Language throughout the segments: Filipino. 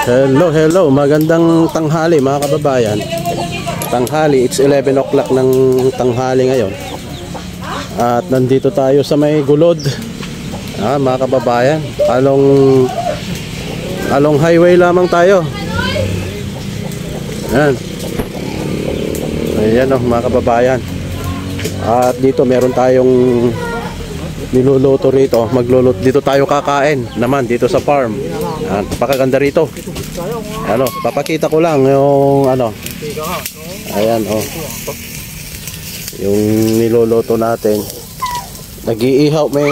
Hello, hello. Magandang tanghali mga kababayan. Tanghali, it's 11 o'clock ng tanghali ngayon. At nandito tayo sa may gulod. Mga kababayan, along highway lamang tayo. Ayan mga kababayan. At dito meron tayong niluluto rito. Magluluto dito tayo, kakain naman dito sa farm. Napakaganda rito. Papakita ko lang yung ayan yung niluluto natin. Nag-iihaw, may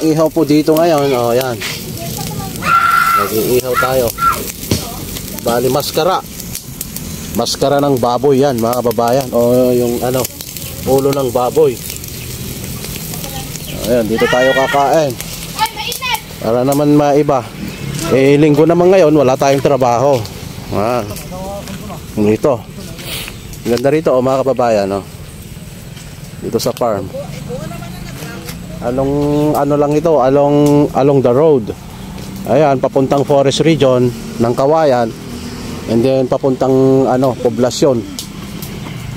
ihaw po dito ngayon. Ayan. Nag-iihaw tayo. Bali maskara ng baboy yan mga kababayan. Yung ulo ng baboy. Ayan, dito tayo kakain. Para naman maiba. Linggo naman ngayon, wala tayong trabaho. Dito. Ganda rito mga kababayan. Dito sa farm. Lang ito, along the road. Ayan, papuntang forest region ng Kawayan. And then papuntang poblasyon.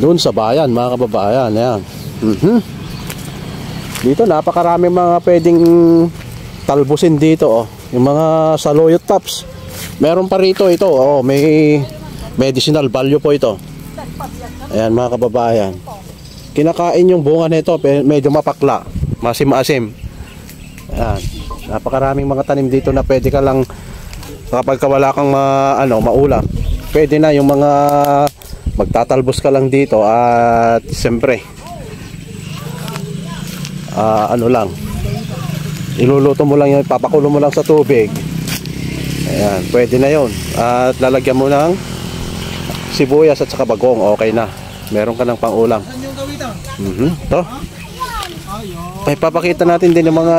Doon sa bayan mga kababayan. Ayan. Dito napakarami mga pwedeng talbusin dito. Yung mga saluyot tops. Meron pa rito ito. May medicinal value po ito. Ayan mga kababayan. Kinakain yung bunga nito, medyo mapakla, masim-asim. Ayan. Napakaraming mga tanim dito na pwede ka lang kapag wala kang maulam. Pwede na yung mga magtatalbos ka lang dito at siyempre lang, iluluto mo lang yun, papakulo mo lang sa tubig. Ayan, pwede na yun. At lalagyan mo ng sibuyas at saka bagong, okay na. Meron ka ng pang-ulam. Ito. Ay, papakita natin din yung mga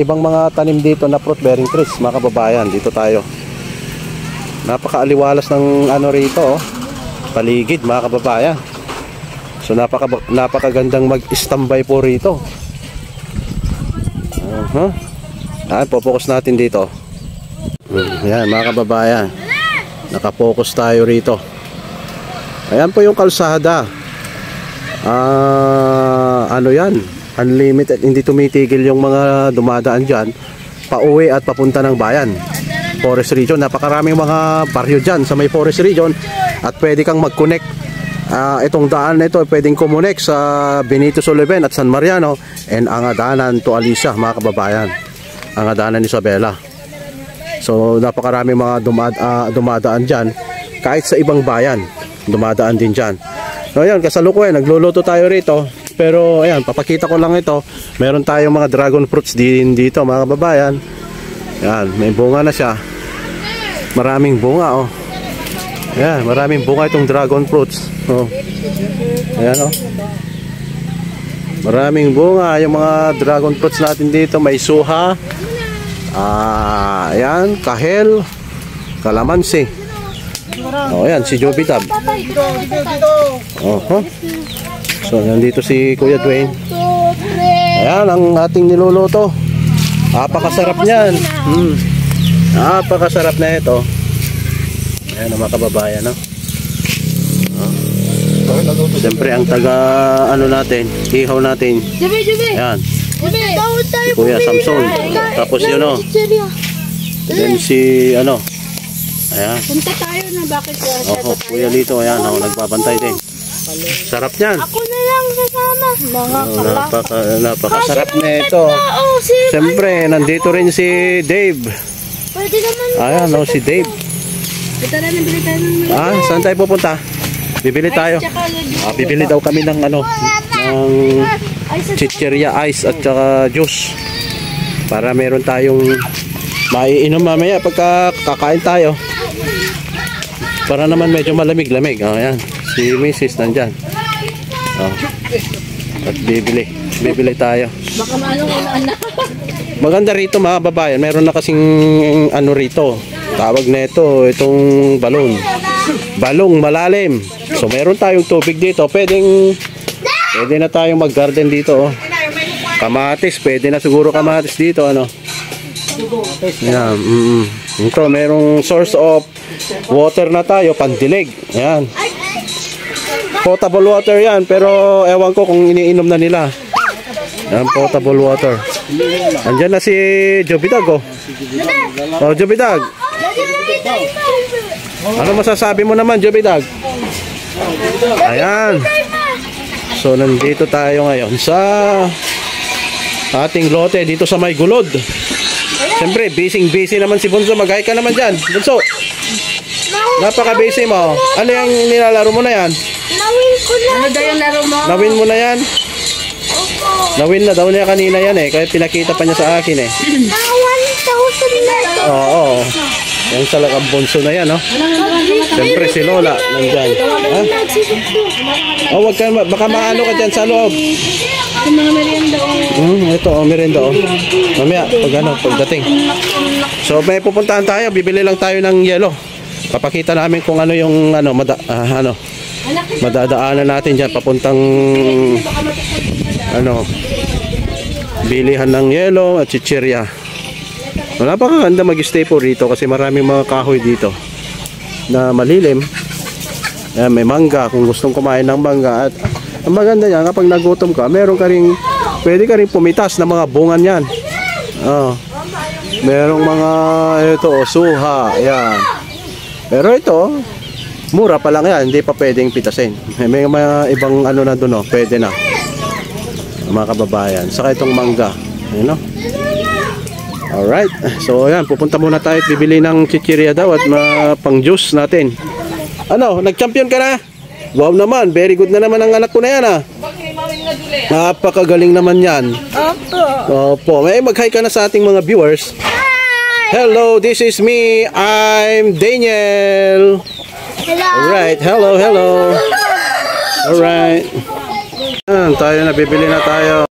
ibang mga tanim dito na fruit bearing trees mga kababayan. Dito tayo. Napakaaliwalas ng rito. Paligid mga kababayan. So napakagandang mag-standby po rito. Popokus natin dito. Ayan mga kababayan, nakapokus tayo rito. Ayan po yung kalsada. Yan, unlimited, hindi tumitigil yung mga dumadaan dyan pauwi at papunta ng bayan, forest region. Napakaraming mga baryo dyan sa may forest region. At pwede kang mag-connect. Itong daan na ito pwedeng kumonek sa Benito Sullivan at San Mariano and Angadanan to Alicia mga kababayan. Angadanan Isabela. So napakarami mga dumadaan dyan. Kahit sa ibang bayan dumadaan din dyan. So ayan, kasalukuyan nagluluto tayo rito. Pero ayan, papakita ko lang ito. Meron tayong mga dragon fruits din dito mga kababayan. Ayan, may bunga na siya. Maraming bunga Ayan, maraming bunga itong dragon fruits. Ayan maraming bunga yung mga dragon fruits natin dito. May suha, ayan, kahel, kalamansi. Ayan, si Jobitab. So, nandito si Kuya Dwayne. Ayan, ang ating niluluto. Napakasarap niyan. Napakasarap na ito. Ayan mga kababayan, siyempre ang taga natin, ihaw natin. Ayan, si Kuya Samson. Tapos yun then si ayan, punta tayo na bakit Kuya Lito, ayan nagbabantay din. Sarap niyan. Ako na lang kasama. Napakasarap na ito. Siyempre nandito rin si Dave. Pwede naman. Ayan si Dave. Saan tayo pupunta? Bibili tayo. Bibili daw kami ng ng chicheria ice at saka juice. Para meron tayong maiinom mamaya pagka kakain tayo. Para naman medyo malamig-lamig. Ayan, si Mrs. nandyan. At bibili tayo. Baka maganda rito mga babayan. Meron na kasing rito. Tawag na itong balong malalim. So meron tayong tubig dito. Pwede na tayong mag-garden dito. Kamatis, pwede na siguro kamatis dito. Yan, Ito, merong source of water na tayo, pandilig. Ayan. Potable water yan, pero ewan ko kung iniinom na nila. Ayan, potable water. Andyan na si Jobidag, oh. Oh, Jobidag. Ano masasabi mo naman, Jobidag? Ayan. So, nandito tayo ngayon sa ating lote dito sa May Gulod. Siyempre, busy naman si Bunso. Mag-hi ka naman dyan, Bunso. Napaka-busy mo. Ano yung nilalaro mo na yan? Nawin ko na. Ano daw yung laro mo? Nawin mo na yan? Opo. Nawin na daw niya kanina yan eh. Kaya pinakita pa niya sa akin eh. Na 1,000 na ito. Oo. Yung talagang Bunso na yan, no? Siyempre, si Lola nandyan. Ha? Oh, wag ka, baka maano ka dyan sa loob. Yung mga merienda o. Ito, merienda, oh. Mamaya, pagdating. So, may pupuntahan tayo. Bibili lang tayo ng yelo. Papakita namin kung ano yung, madadaanan natin dyan. Papuntang, bilihan ng yelo at chichirya. Napakaganda mag-stay po rito kasi maraming mga kahoy dito na malilim. Ayan, may mangga kung gustong kumain ng mangga. At ang maganda niya, kapag nagutom ka, pwede ka rin pumitas ng mga bungan yan. Merong mga suha. Ayan. Pero ito, mura pa lang yan, hindi pa pwedeng pitasin. May mga ibang na doon, pwede na. Mga kababayan. Saka itong mangga. Ayan, alright. So ayan, pupunta muna tayo at bibili ng chichirya daw at pang juice natin. Nag-champion ka na? Wow naman, very good na naman ang anak ko na yan Napakagaling naman yan. Opo. May mag-hi ka na sa ating mga viewers. Hello, this is me. I'm Daniel. Hello. Alright, hello. Alright. Ayan, tayo na, bibili na tayo.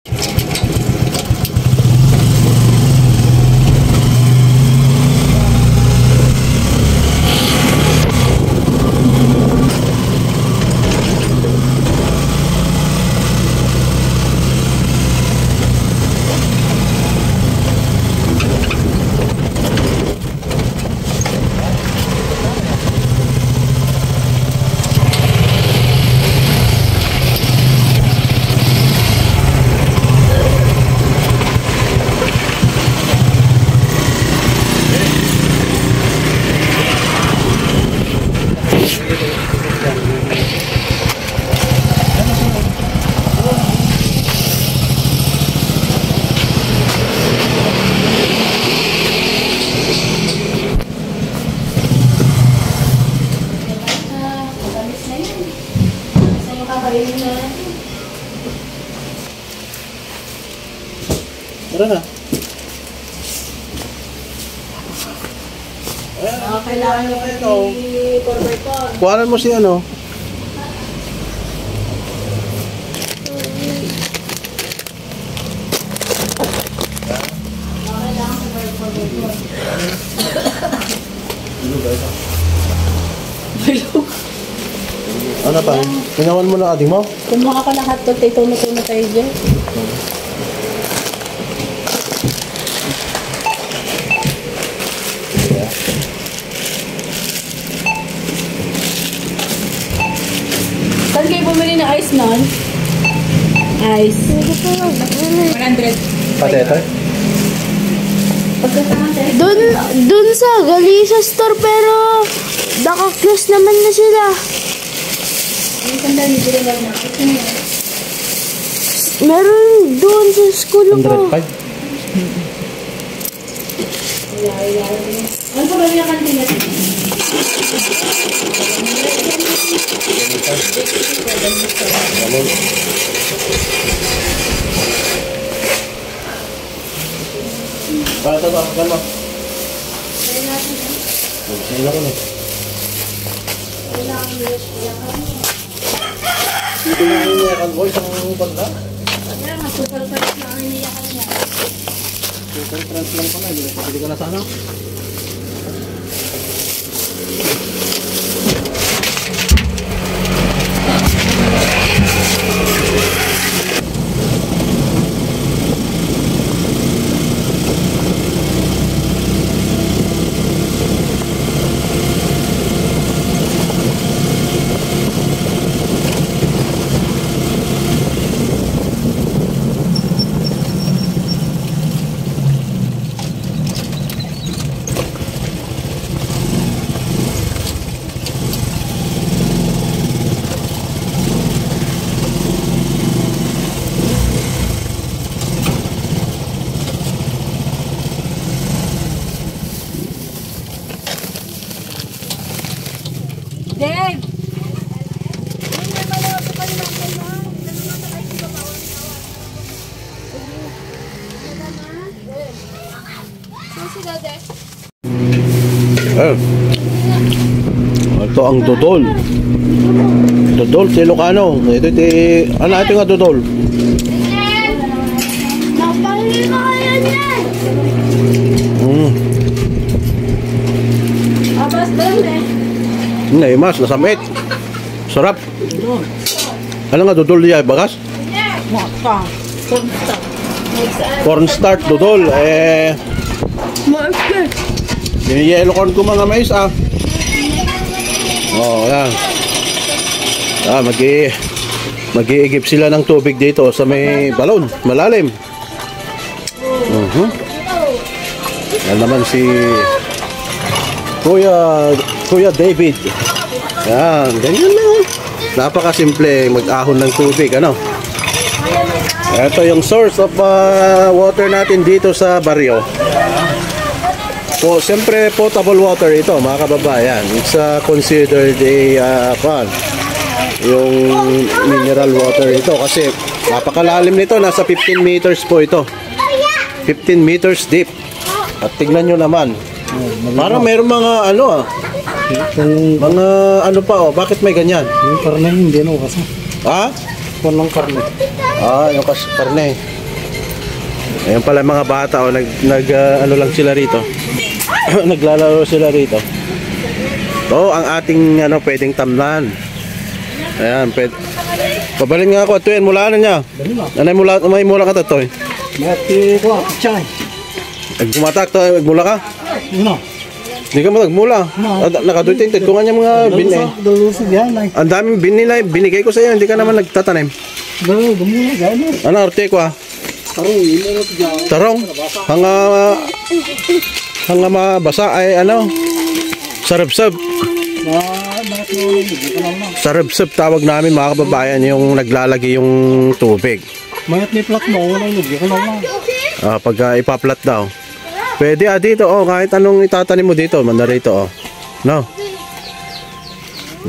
Tara na. Kailangan mo si Corberton. Kuhanan mo si Ano pa? Ginawan mo na ating mo? Kumuha ka na hotdog, ito na tayo dyan. Saan kayo bumili na ice nun? Ice. 100. Patete? Dun sa Galisa store pero naka-close naman na sila. Meron doon sa school ko. 105? Ano pa ba niya kantina? Para ito, kan mo. Sa'yo na ko na. Hindi na iniyakan boy sa mga banda. Kaya nga, super fresh na ang iniyakan niya. Super fresh lang pala. Hindi ka na sana. Dave! Ito ang dodol. Dodol, si Ilocano. Ito, ano ito nga dodol? Napahili mo kayo niyan. Abas, doon eh. Hindi, mas, nasamit. Sarap. Ano nga dodol niya, bagas? Maka. Cornstarch dodol. Yellow corn ko mga mais yan. Mag-iigib sila ng tubig dito sa may balon, malalim. Yan naman si Kuya David. Yan, ganyan lang. Napakasimple mag-ahon ng tubig, ano? Ito yung source of water natin dito sa baryo. Siyempre potable water ito, mga kababayan. It's considered yung mineral water ito kasi napakalalim nito, nasa 15 meters po ito. 15 meters deep. At tignan nyo naman. Parang mayroong mga mga ano pa, bakit may ganyan? Yung karne hindi kasi. Ha? Punong karne. Yung karne. Ayun pala mga bata, ano lang sila rito. Naglalaro sila rito. Ang ating pwedeng tamnan. Ayan, pabalin nga ako ito yan, mula niya. May mula ka to. Mati ko, chay. Nagbumatak to, nagmula ka? No. Hindi ka magmula. Nakadutinted ko nga niya mga bin Ang daming bin nila, binigay ko sa iyo, hindi ka naman nagtatanim. Dumula gano'n. Ano, arte ko Tarong. Hanga mabasa ay sarabsab. Sarabsab tawag namin mga kababayan, yung naglalagay yung tubig. Mayat ni plat mo, walang lugi ka naman. Pag ipaplat daw. Pwede dito, kahit anong itatanim mo dito, manda rito, no?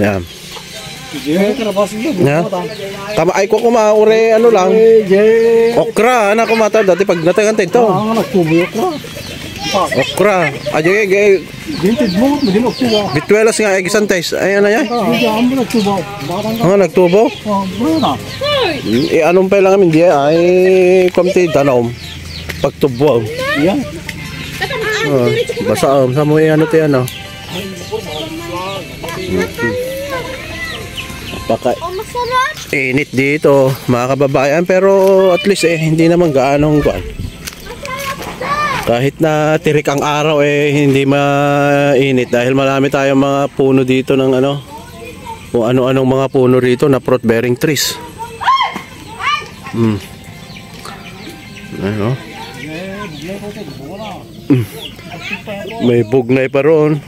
Yan. Ay ko kumaure, lang. Okra, anak ko mata, dati pag natagantay ito. Nagtubo okra. Okra. Vintage mo, hindi magtubo. Bituelas nga, egisantes. Ay, ano yan? Nagtubo. Nagtubo? Bruna. Anong pa lang kami, ay kumti danom. Pagtubo. Yan. Basa, sa mo ano tayo, ano? Init dito mga kababayan, pero at least hindi naman gaanong kahit na tirik ang araw hindi mainit dahil marami tayong mga puno dito ng kung ano-anong mga puno rito na fruit bearing trees. May bugnay pa roon.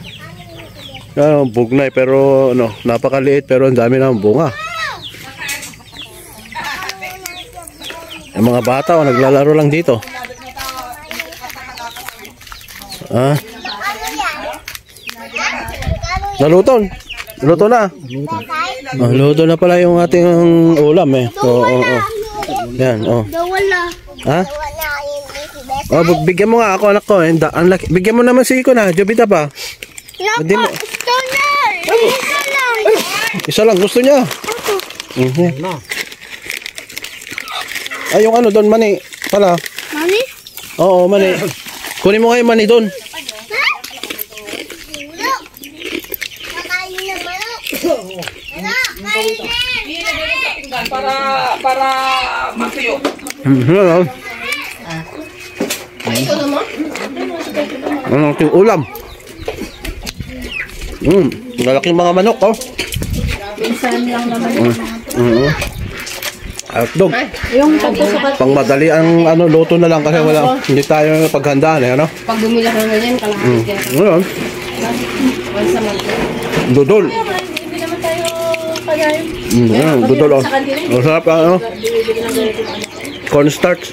Bugnay pero napakaliit pero ang dami ng bunga. Yung mga bata naglalaro lang dito. Naluton. Luto na. Luto na pala yung ating ulam Yan, bigyan mo nga ako, anak ko. Bigyan mo naman si Iko na, Jobita pa. Hindi mo. Isa lang gusto niya. Ay, yung doon, mani. Pala. Mani? Oo, mani. Kunin mo kayo mani doon. Para matuyo. Ano ating ulam? Lalaking mga manok, Minsan lang naman. Hotdog. Yung pagpusukat. Pang madali ang luto na lang kasi hindi tayo paghandaan Pag bumila ka ganyan, kalahati ka. Ngayon, Once a month. dudol. Hindi naman tayo kagayon. Dudol. Masarap cornstarch.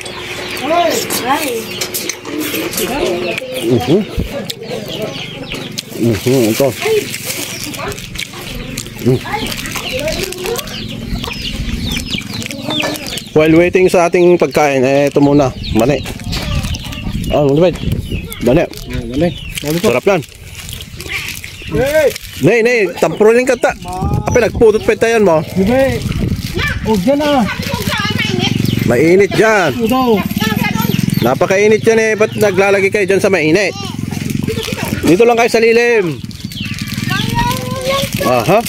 Ito. While waiting sa ating pagkain, ito muna, mani. Mani. Mani. Sarap yan. Nay, tampurulin ka ta. Apa nagpudot pa tayo mo? Dibe. Huwag dyan ah. Mainit dyan. Udaw. Napakainit yan eh. Ba't naglalagay kayo dyan sa mainit? Dito lang kayo sa lilim. Aha.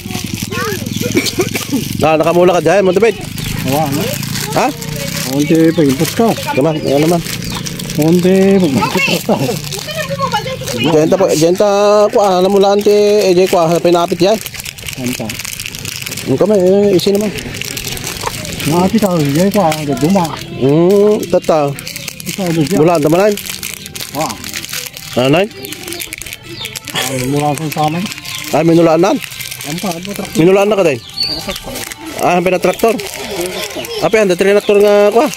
Nakamula ka dyan, Montebet. Awa, no? Ha? Konti pag-impot ka. Naman, ayan naman. Konti pag-impot ka. Genta, kuha, namulaan ti EJ, kuha, pinapit yan. Kanta. Yung kamay, isi naman. Nakapit ako, yay ka, gaguma. Tata. Ito, ano siya? Mula, damanan. Ah, Anay? mula kong samay. Ay, minulaan na. Kanta, ano trak? Minulaan na ka din. Pinatraktor. Ang trinaktor nga kuha.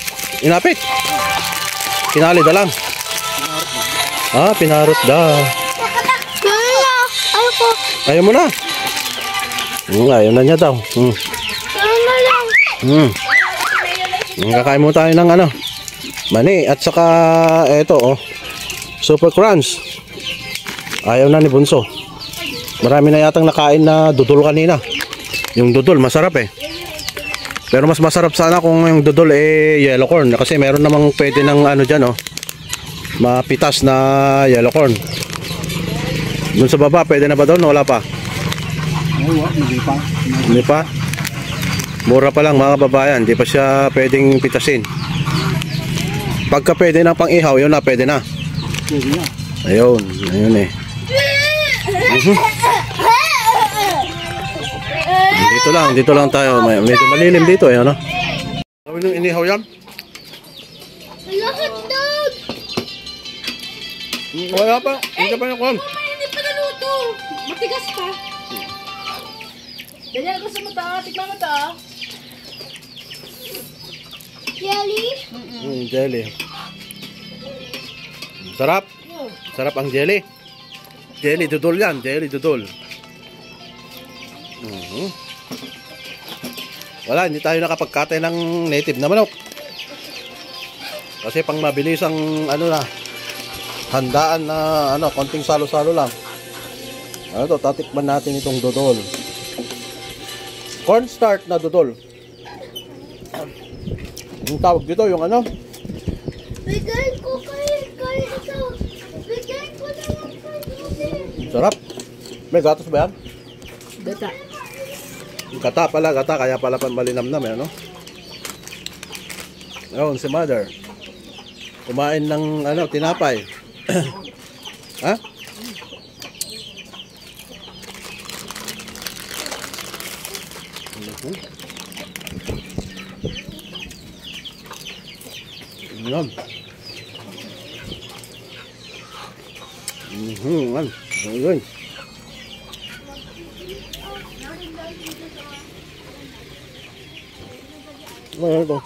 Inapit. Pinali da lang. Pinarot da. Ayaw mo na. Ayaw na niya daw. Kakain mo tayo ng ano, mani at saka eto Super Crunch. Ayaw na ni Bunso. Marami na yatang nakain na dudol kanina. Yung dudol masarap eh. Pero mas masarap sana kung yung dudol yellow corn, kasi meron namang pwede ng ano diyan mapitas na yellow corn. Doon sa baba pwede na ba doon? Wala pa. Hindi pa. Mura pa lang mga kababayan, hindi pa siya pwedeng pitasin. Pagka pwede na pang ihaw, yun na pwede na. Ayun eh. Dito lang tayo. Medyo malilim dito eh, ano? Gawin yung inihaw yan? Wala pa. Hindi pa yung kwan. Hindi pa naluto. Matigas pa. Ganyan ko sa mata. Tikman mo ta. Jelly? Jelly. Sarap. Sarap ang jelly. Jelly dudol yan. Jelly dudol. Wala, hindi tayo nakapagkatay ng native na manok. Kasi pang mabilis ang ano na, handaan na ano, konting salo-salo lang. Ano to, tatikman natin itong dodol. Cornstarch na dodol. Yung tawag dito, yung ano? Bigay ko kayo ito. Bigay ko na lang kayo. Sarap. May gatas ba yan? Data. Gata pala, kaya pala malinamnam eh, ano? Ayun, si Mother. Kumain ng ano, tinapay. Ha? Yan. Ayun. Ano ito?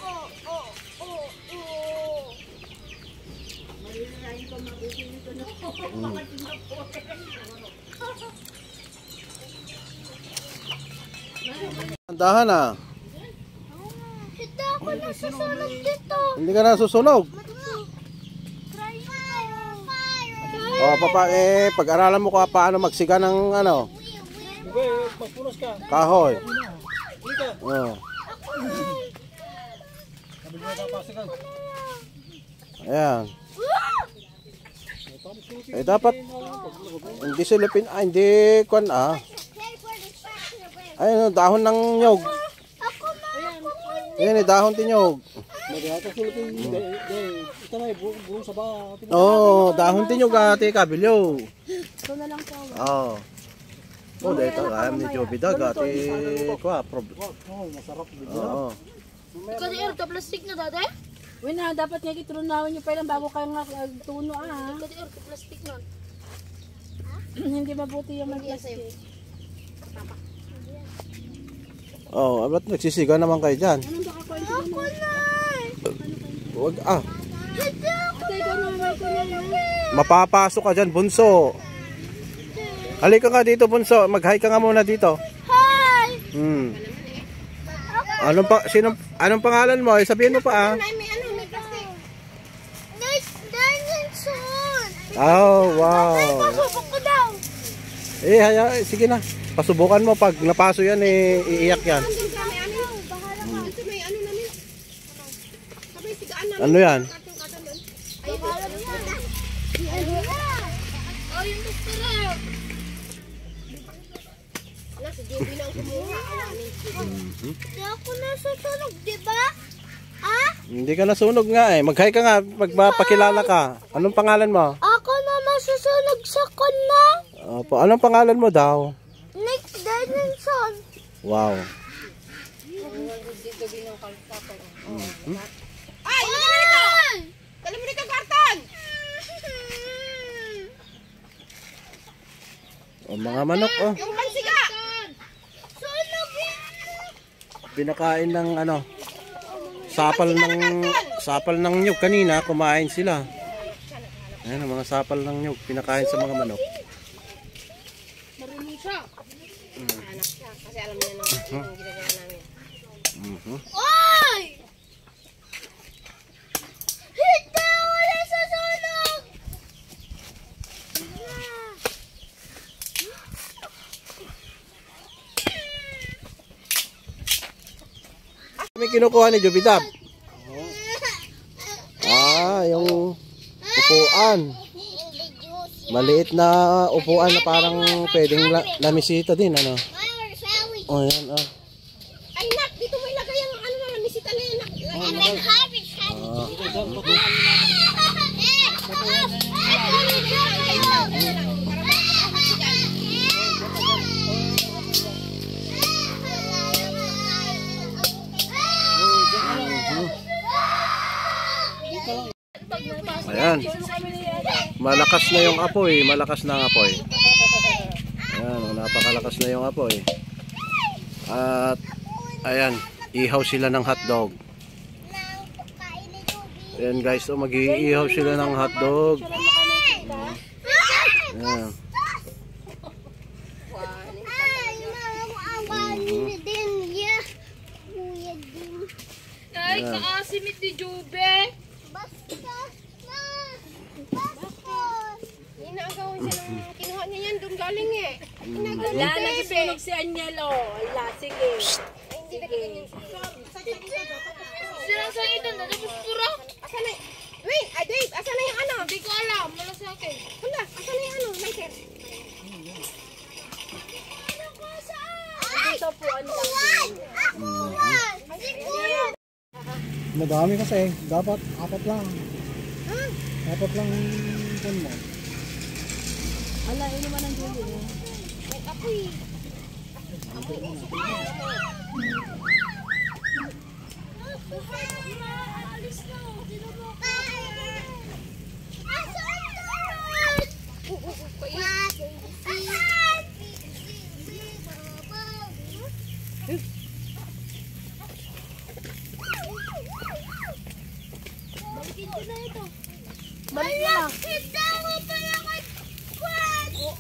Andahan ah. Ito ako nasusunog dito. Hindi ka na susunog. Pag-aralan mo ka paano magsiga ng ano? Magpunos ka. Kahoy. Ayan. Dapat hindi silipin, hindi kwan ayun, dahon ng nyog. Ayan, dahon tinyog. Dahon tinyog ate kabilyo. Ito na lang po. Dito medyo bidag ate kwa problem. Masarap din. Kasi ito plastic na dati? Uy na, dapat nga kitrunawan nyo pa lang bago kayo nga tuno Kasi ito plastic na. Hindi mabuti yung mag-plastic. Ba't nagsisiga naman kayo dyan? Ako na! Huwag Ito na. mapapasok ka dyan, Bunso. Halika nga dito, Bunso. Mag-hi ka nga muna dito. Hi! Hmm. Anong pangalan mo? Sabihin mo pa ah. Dinosaur. Oh, wow. Pasubok ko daw. Sige na. Pasubukan mo pag napaso yan iiyak yan. Ano yan? Oh, yung doktor. Hindi ako nasusunog, di ba? Ah? Hindi ka nasunog nga eh. Mag-hi ka nga. Magpapakilala ka. Anong pangalan mo? Ako na masusunog sa kuna. Opo. Anong pangalan mo daw? Nick Dennison. Wow. Ay, dali mo dito karton. Mga manok oh. Yung pansiga. Sunog yan. Pinakain ng sapal ng nyug kanina, kumain sila. Ayan ang mga sapal ng nyug, pinakain sa mga manok. Marunong siya. Anak siya, kasi alam niya na yung ginagawa namin. Oy! Hindi! Wala sa sunog! May kinukuha ni Jubitab. Yung upuan. Maliit na upuan na parang pwedeng lamisita din, ano? Oh, yan, oh. Ay, nak! Dito mo ilagay ang misita na yan, nak. Ayan. Malakas na yung apoy, malakas na ang apoy. Ayan, napakalakas na yung apoy. At ayan, ihaw sila ng hotdog. Ayan guys, mag-iihaw sila ng hotdog. Ayan. Ay, kaasimit ni Jube. Inagawin siya ng kinuha niya yan, doon galing eh. Wala, nagsusunog si Anyelo. Wala, sige. Sige. Sinasang ito na, napupura. Asa na, wait, Dave, asa na yung ano? Hindi ko alam, wala sa akin. Hala, asa na yung ano, lighter? Dito po, ano lang. Madami kasi. Dapat apat lang. Apat lang yung mo. Ala, ino man ang Jube. Apoy. Alis na. Balikin ko na ito. Balik na. Kita mo pala kay Kwan. Oo.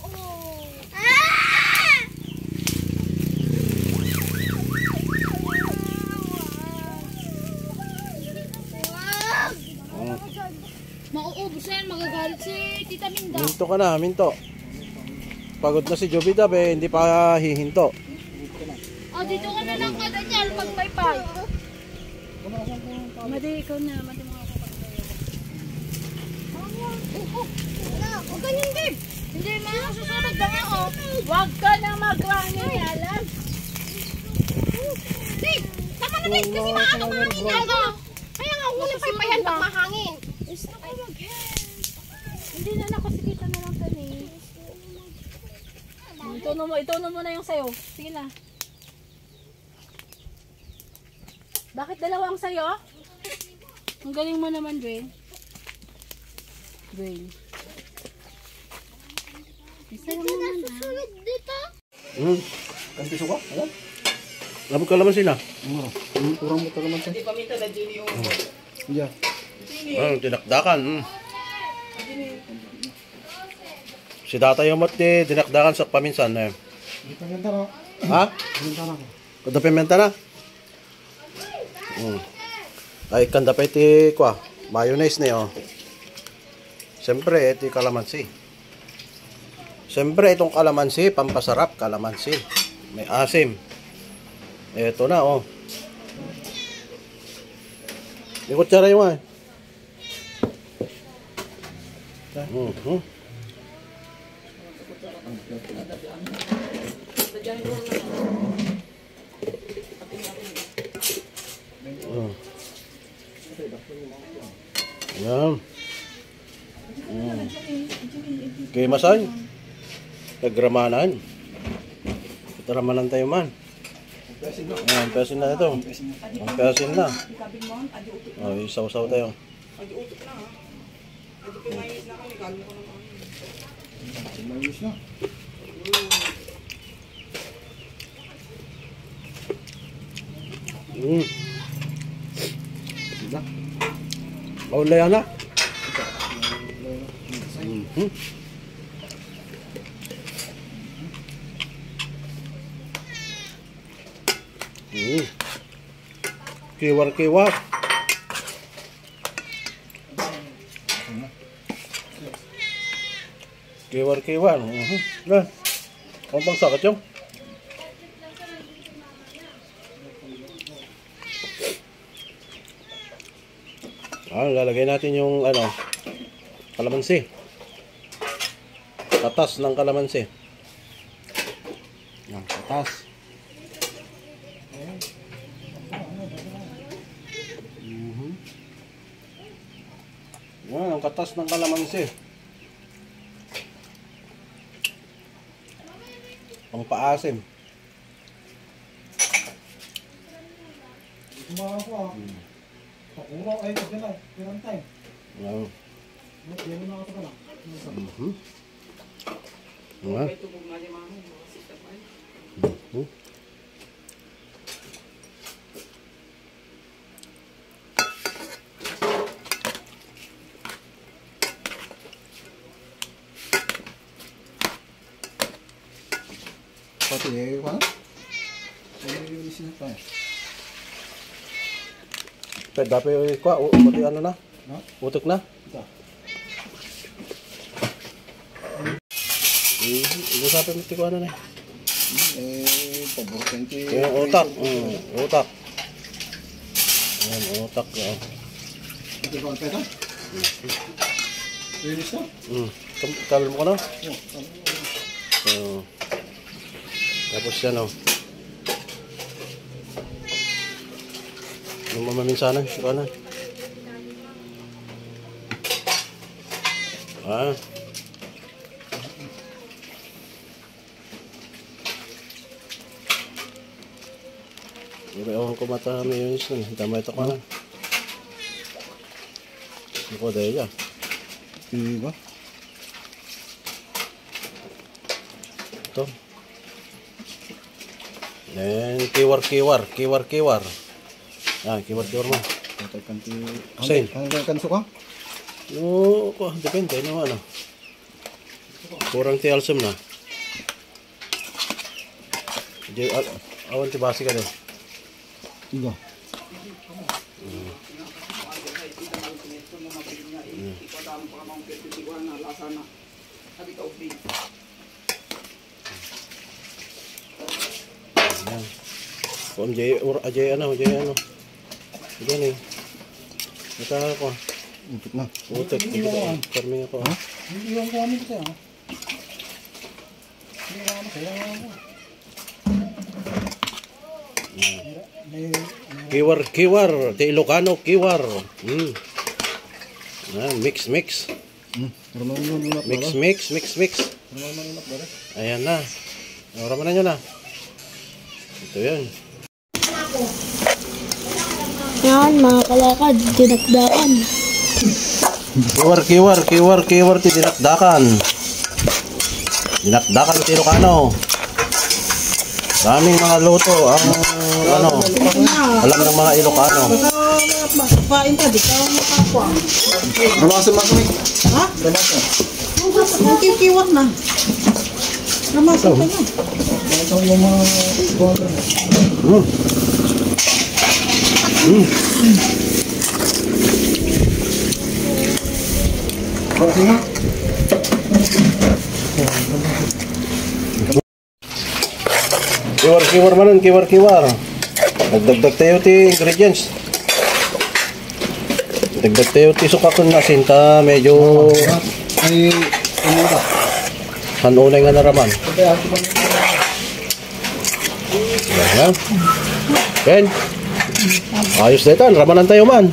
Mauubos yan, magagalit si Tita Minda. Minto ka na, minto. Pagod na si Jubitab hindi pa hihinto. Oh, dito ka na lang ka, Daniel, magpaypay. Madi, ikaw na, madi mga Huwag ganyan, Dave. Hindi, mga susunod na nga, oh. Huwag ka na mag-rangin, alam. Dave, tama na, Dave, kasi maaga mahangin ako. Kaya nga, huwag yung paypayan pag mahangin. Hindi na nakasikita na lang kami. Ituno mo na yung sayo. Sige na. Bakit dalawang sayo? Ang galing mo naman, Dwayne. Dwayne. Isa lang naman, ha? Susunod dito. Kasi suka? Alam? Labog ka naman sila. Kurang mo talaman siya. Hindi pa minta na dili yung Yeah. Dinakdakan. Si Tatay Umot dinakdakan sa paminsan. Ganda na. Ha? Ganda na ko. Udah pimenta na. Ay kanda pa iti kwa. Mayonnaise ni oh. Siyempre iti kalamansi. Siyempre itong kalamansi, pampasarap kalamansi. May asim. Ito na oh. Ikot tsara yung ay. Yan. Okay, masay. Kagramanan. Kagramanan tayo man. Ayan, pesin na ito. Pesin na. O, isaw-saw tayo. Mayos na. Diba? Ulay na. Kiwar-kiwar. Kiwar-kiwar. Nah, ang pangsakit yung. Lalagay natin yung ano, kalamansi. Katas ng kalamansi. Yan, katas. Yan, ang katas ng kalamansi. Pangpaasim. Pakuro ay ito na. Pirang time. Yan. Yan na ako na. Yan. Pati eh, ano? Ay, sinapa. Pwede dapat yung kwa, pati ano na? Utok na? Ito. Usapin mo ito ano na? Paborkan ti. Yung utak. Utak. Ayan, utak. Ito ba ang peta? Finish na? Kalm mo ka na? Oo. Tapos yan o. Yung mamaminsanan. Ito na. Ewan ko mata mayroon yun. Tama ito ka na. Ito ko dahil yan. Diba? Ito. Then, kiwar-kiwar. Kiwar-kiwar. Kiwar-kiwar mo. Tatagkan ti. Same. Hanggang kanso ka? No, depende. No, ano. Kurang ti alsam na. Awan ti basi ka din. Tiga. Kung ajay ano. Diyan eh. Ito ako. Utot na. Utot. Karming ako. Hindi yung kuhanin ko sa'yo. Hindi yung ano kaya ako. Kiwar. Ti Ilocano, kiwar. Mix. Mix. Ayan na. Ramanan nyo na. Ito yan. Yan, mga kalakad, dinakdaan. Kiwar, ti dinakdakan. Dinakdakan ti Ilocano. Daming mga luto ang ano, alam ng mga Ilocano. Kain ka, di ka makakuha. Rabasan mo kami. Ha? Rabasan. Yung kikiwat na. Namasa ka na. Ito yung mga water. Kasi nga. Kiwar manon, kiwar. Nagdagdag tayo ti ingredients. Dagdag tayo ti sukakon na sinta medyo Ay, kumura. hanunay nga naraman. Yan. Ken. Ayos na ito, ramanan tayo man.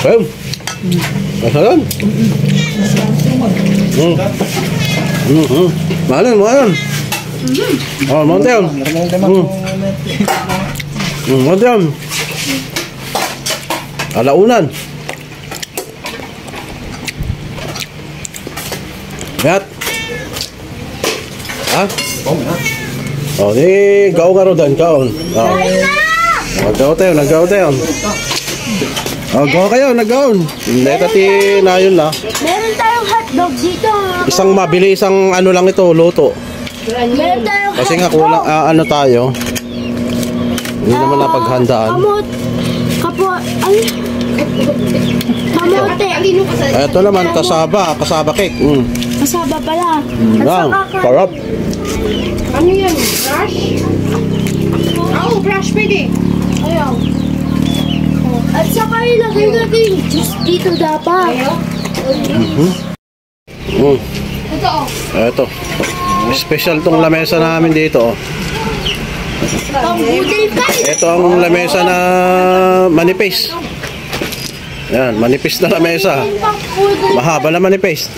Ayun. Masalan. Mahalan. Oh, Monteon. Monteon. Alaunan. Gat. Ha? Oh, ni gaw nga ro dan kaon. Oh. Naggaw tayo. Oh, gaw kayo, naggaon. Hindi tati na yun la. Meron tayong hotdog dito. Isang mabili, isang ano lang ito, luto. Meron tayong Kasi nga kulang ano tayo. Hindi naman napaghandaan. Ay. Kamote. Ito naman kasaba cake. Kasaba pala. Yan, sarap. Ano yan? Brush? Oo, brush pwede. Ayaw. At saka ilagay natin juice dito dapat. Ito. Special tong lamesa namin dito. Pambudil ka. Ito ang lamesa na manipis. Yan, manipis na lamesa. Mahaba na manipis.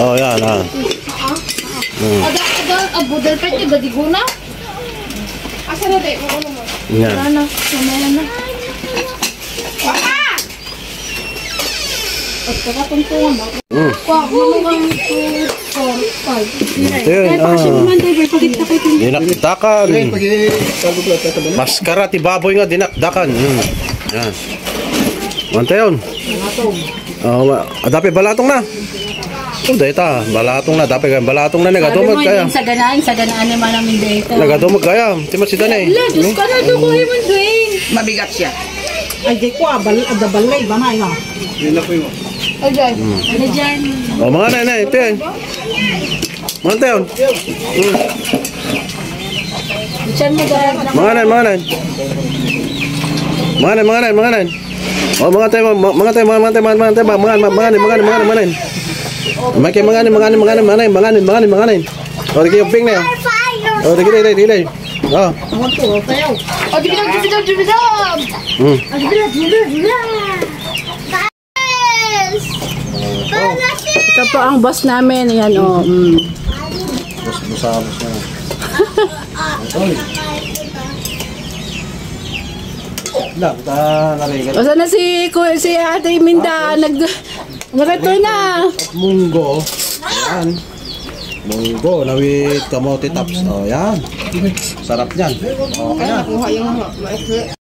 Oh, yan ha. Budal pa ito, gadiguna? Asa na tayo? Yan. Ano? Mamaya na. Pagkakatungtungan ba? Wag, mamugang 2, 4, 5. Ito yun. Dinakdakan. Maskara ti baboy nga dinakdakan. Yan. Mante yun. Oo nga. Dapat balatong na. Oh, data. Balatong na. Dapat balatong na. Nagadumag kaya. Saganaan naman namin dito. Nagadumag kaya. Timas si Danay. Diyos ka na ito ko yung Dwayne. Mabigat siya. Ay, di ko, adabalay ba na yun? Yun na po yung. Ayan. Ano dyan? Oh, mga nanay. Ito yan. Mante yun. Diyan mo dahil. Mga nan. Oh, mga tayo. Oh, di kayo ping na yun. Oh, di kayo. Oh. O, dibidog. Ito po ang boss namin. Ayan, o. Busabos na. Lang, narigat. O, sana si Ate Minda nagreto na. Munggo. Yan. Munggo, nawit kamote tops. Oh, yan. Sarap yan. Okay na.